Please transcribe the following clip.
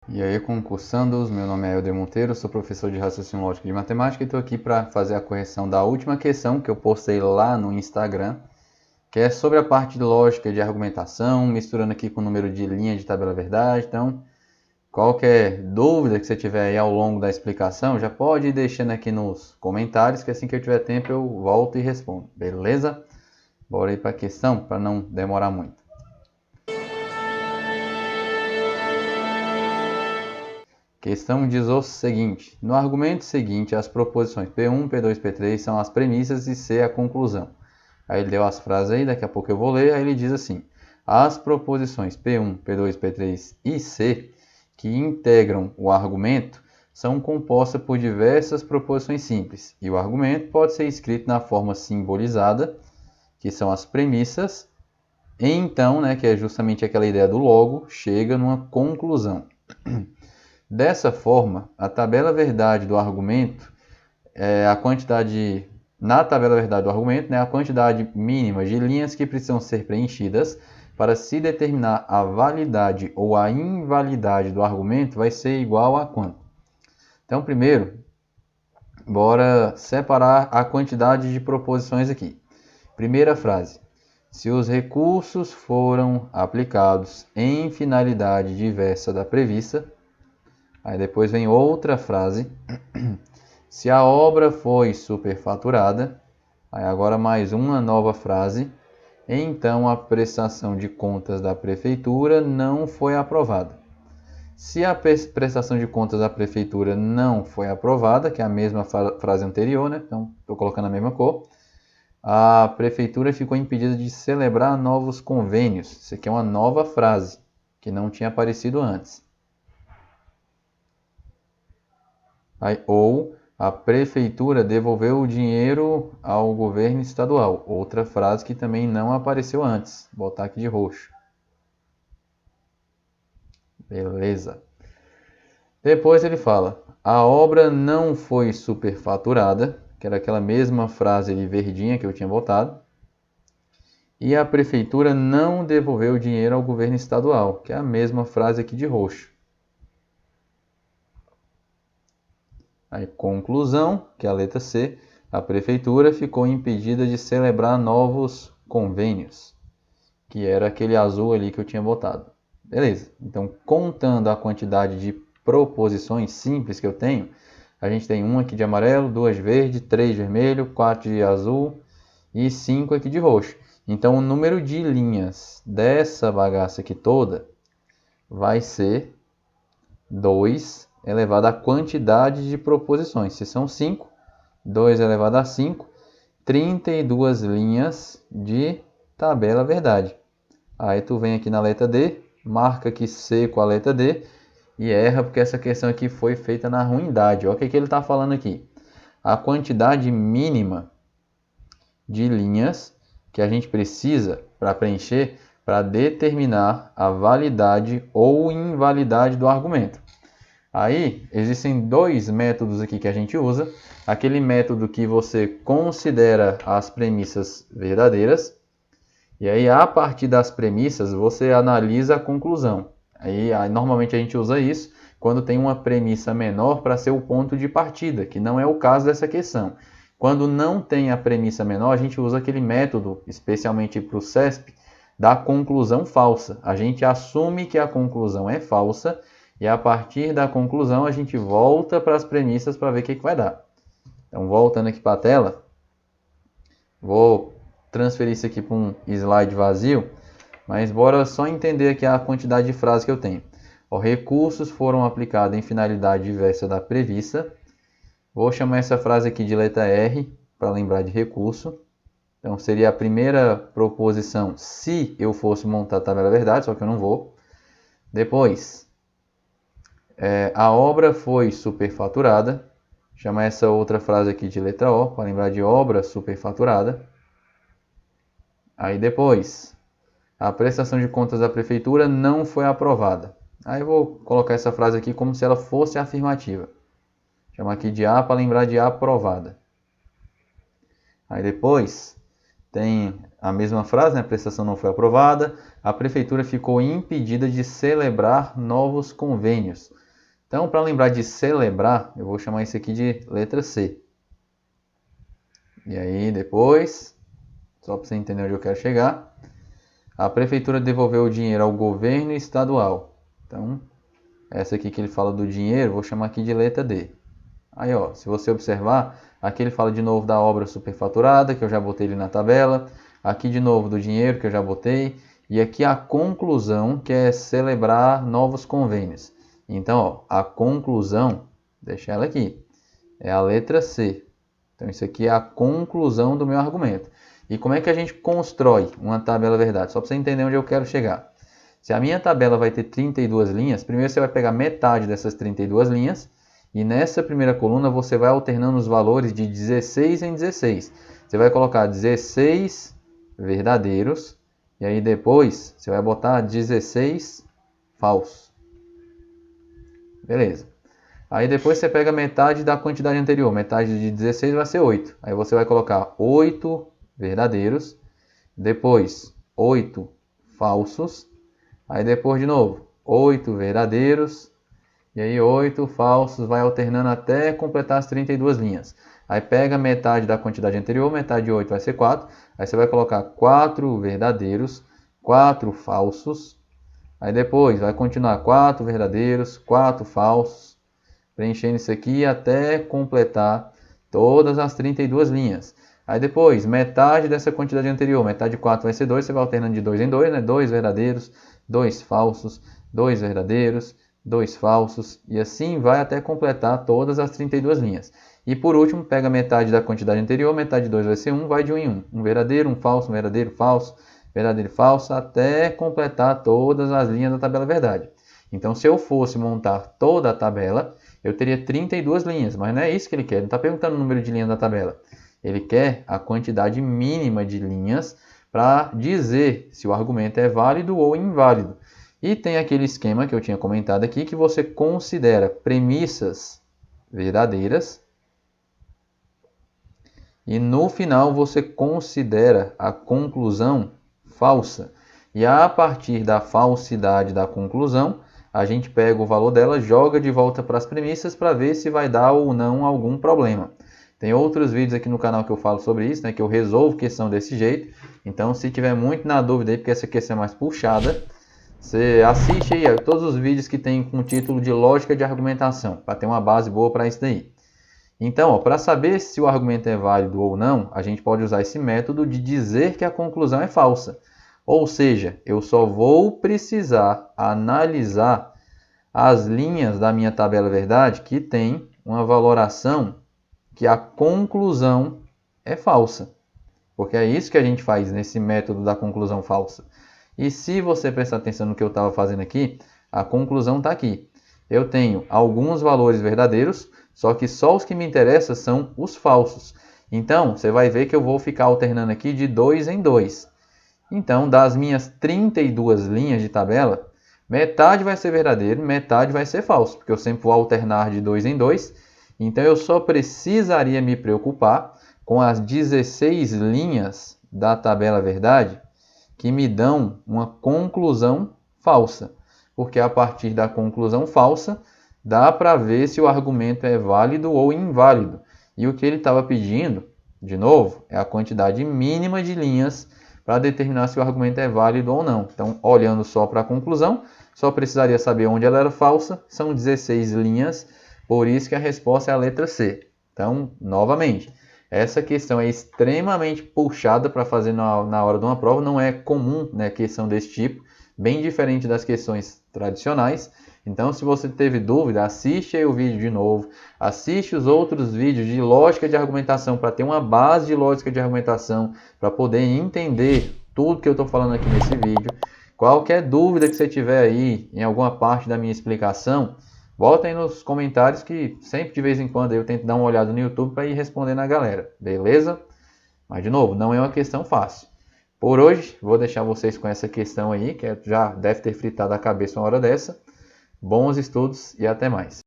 E aí, concursandos, meu nome é Helder Monteiro, sou professor de raciocínio lógico de matemática e estou aqui para fazer a correção da última questão que eu postei lá no Instagram, que é sobre a parte de lógica de argumentação, misturando aqui com o número de linha de tabela verdade. Então, qualquer dúvida que você tiver aí ao longo da explicação, já pode ir deixando aqui nos comentários, que assim que eu tiver tempo eu volto e respondo, beleza? Bora aí para a questão, para não demorar muito. Questão diz o seguinte: no argumento seguinte, as proposições P1, P2, P3 são as premissas e C a conclusão. Aí ele deu as frases aí, daqui a pouco eu vou ler, aí ele diz assim: as proposições P1, P2, P3 e C, que integram o argumento, são compostas por diversas proposições simples, e o argumento pode ser escrito na forma simbolizada, que são as premissas, e então, que é justamente aquela ideia do logo, chega numa conclusão. Dessa forma, a tabela verdade do argumento é a quantidade, na tabela verdade do argumento, a quantidade mínima de linhas que precisam ser preenchidas para se determinar a validade ou a invalidade do argumento vai ser igual a quanto? Então, primeiro, bora separar a quantidade de proposições aqui. Primeira frase: se os recursos foram aplicados em finalidade diversa da prevista. Aí depois vem outra frase: se a obra foi superfaturada. Aí agora mais uma nova frase: então a prestação de contas da prefeitura não foi aprovada. Se a prestação de contas da prefeitura não foi aprovada, que é a mesma frase anterior, então estou colocando a mesma cor, a prefeitura ficou impedida de celebrar novos convênios. Isso aqui é uma nova frase que não tinha aparecido antes. Ou a prefeitura devolveu o dinheiro ao governo estadual. Outra frase que também não apareceu antes. Vou botar aqui de roxo. Beleza. Depois ele fala: a obra não foi superfaturada, que era aquela mesma frase ali verdinha que eu tinha botado. E a prefeitura não devolveu o dinheiro ao governo estadual, que é a mesma frase aqui de roxo. Aí, conclusão, que é a letra C, a prefeitura ficou impedida de celebrar novos convênios, que era aquele azul ali que eu tinha botado. Beleza, então contando a quantidade de proposições simples que eu tenho, a gente tem uma aqui de amarelo, duas de verde, três de vermelho, quatro de azul e cinco aqui de roxo. Então o número de linhas dessa bagaça aqui toda vai ser 2 elevado à quantidade de proposições. Se são 5, 2 elevado a 5, 32 linhas de tabela verdade. Aí tu vem aqui na letra D, marca aqui C com a letra D e erra porque essa questão aqui foi feita na ruindade. Olha o que ele está falando aqui. A quantidade mínima de linhas que a gente precisa para preencher para determinar a validade ou invalidade do argumento. Aí, existem dois métodos aqui que a gente usa. Aquele método que você considera as premissas verdadeiras. E aí, a partir das premissas, você analisa a conclusão. Aí, normalmente a gente usa isso quando tem uma premissa menor para ser o ponto de partida, que não é o caso dessa questão. Quando não tem a premissa menor, a gente usa aquele método, especialmente para o CESP, da conclusão falsa. A gente assume que a conclusão é falsa e a partir da conclusão a gente volta para as premissas para ver o que vai dar. Então, voltando aqui para a tela, vou transferir isso aqui para um slide vazio, mas bora só entender aqui a quantidade de frases que eu tenho. Recursos foram aplicados em finalidade diversa da prevista. Vou chamar essa frase aqui de letra R, para lembrar de recurso. Então, seria a primeira proposição se eu fosse montar a tabela verdade, só que eu não vou. Depois, a obra foi superfaturada. Chama essa outra frase aqui de letra O, para lembrar de obra superfaturada. Aí depois, a prestação de contas da prefeitura não foi aprovada. Aí eu vou colocar essa frase aqui como se ela fosse afirmativa. Chama aqui de A para lembrar de aprovada. Aí depois, tem a mesma frase, né? A prestação não foi aprovada, a prefeitura ficou impedida de celebrar novos convênios. Então, para lembrar de celebrar, eu vou chamar isso aqui de letra C. E aí, depois, só para você entender onde eu quero chegar, a prefeitura devolveu o dinheiro ao governo estadual. Então, essa aqui que ele fala do dinheiro, vou chamar aqui de letra D. Aí, ó, se você observar, aqui ele fala de novo da obra superfaturada, que eu já botei ele na tabela. Aqui de novo do dinheiro, que eu já botei. E aqui a conclusão, que é celebrar novos convênios. Então, ó, a conclusão, deixa ela aqui, é a letra C. Então, isso aqui é a conclusão do meu argumento. E como é que a gente constrói uma tabela verdade? Só para você entender onde eu quero chegar. Se a minha tabela vai ter 32 linhas, primeiro você vai pegar metade dessas 32 linhas. E nessa primeira coluna você vai alternando os valores de 16 em 16. Você vai colocar 16 verdadeiros. E aí depois você vai botar 16 falsos. Beleza. Aí depois você pega metade da quantidade anterior. Metade de 16 vai ser 8. Aí você vai colocar 8 verdadeiros. Depois 8 falsos. Aí depois de novo 8 verdadeiros. E aí 8 falsos, vai alternando até completar as 32 linhas. Aí pega metade da quantidade anterior, metade de 8 vai ser 4. Aí você vai colocar 4 verdadeiros, 4 falsos. Aí depois vai continuar 4 verdadeiros, 4 falsos. Preenchendo isso aqui até completar todas as 32 linhas. Aí depois, metade dessa quantidade anterior, metade de 4 vai ser 2. Você vai alternando de 2 em 2, né? 2 verdadeiros, 2 falsos, 2 verdadeiros, 2 falsos, e assim vai até completar todas as 32 linhas. E por último, pega metade da quantidade anterior, metade de 2 vai ser 1, vai de 1 em 1. Um verdadeiro, um falso, verdadeiro, falso, até completar todas as linhas da tabela verdade. Então, se eu fosse montar toda a tabela, eu teria 32 linhas, mas não é isso que ele quer, ele não está perguntando o número de linhas da tabela. Ele quer a quantidade mínima de linhas para dizer se o argumento é válido ou inválido. E tem aquele esquema que eu tinha comentado aqui, que você considera premissas verdadeiras e no final você considera a conclusão falsa. E a partir da falsidade da conclusão, a gente pega o valor dela, joga de volta para as premissas para ver se vai dar ou não algum problema. Tem outros vídeos aqui no canal que eu falo sobre isso, né, que eu resolvo questão desse jeito. Então, se tiver muito na dúvida aí, porque essa questão é mais puxada, você assiste aí todos os vídeos que tem com o título de lógica de argumentação, para ter uma base boa para isso daí. Então, para saber se o argumento é válido ou não, a gente pode usar esse método de dizer que a conclusão é falsa. Ou seja, eu só vou precisar analisar as linhas da minha tabela verdade que tem uma valoração que a conclusão é falsa. Porque é isso que a gente faz nesse método da conclusão falsa. E se você prestar atenção no que eu estava fazendo aqui, a conclusão está aqui. Eu tenho alguns valores verdadeiros, só que só os que me interessam são os falsos. Então, você vai ver que eu vou ficar alternando aqui de 2 em 2. Então, das minhas 32 linhas de tabela, metade vai ser verdadeiro, metade vai ser falso, porque eu sempre vou alternar de 2 em 2. Então, eu só precisaria me preocupar com as 16 linhas da tabela verdade, que me dão uma conclusão falsa. Porque a partir da conclusão falsa, dá para ver se o argumento é válido ou inválido. E o que ele estava pedindo, de novo, é a quantidade mínima de linhas para determinar se o argumento é válido ou não. Então, olhando só para a conclusão, só precisaria saber onde ela era falsa. São 16 linhas, por isso que a resposta é a letra C. Então, novamente, essa questão é extremamente puxada para fazer na hora de uma prova. Não é comum, né, questão desse tipo, bem diferente das questões tradicionais. Então, se você teve dúvida, assiste aí o vídeo de novo, assiste os outros vídeos de lógica de argumentação para ter uma base de lógica de argumentação, para poder entender tudo que eu estou falando aqui nesse vídeo. Qualquer dúvida que você tiver aí em alguma parte da minha explicação, volta aí nos comentários que sempre de vez em quando eu tento dar uma olhada no YouTube para ir respondendo a galera, beleza? Mas de novo, não é uma questão fácil. Por hoje, vou deixar vocês com essa questão aí, que já deve ter fritado a cabeça uma hora dessa. Bons estudos e até mais.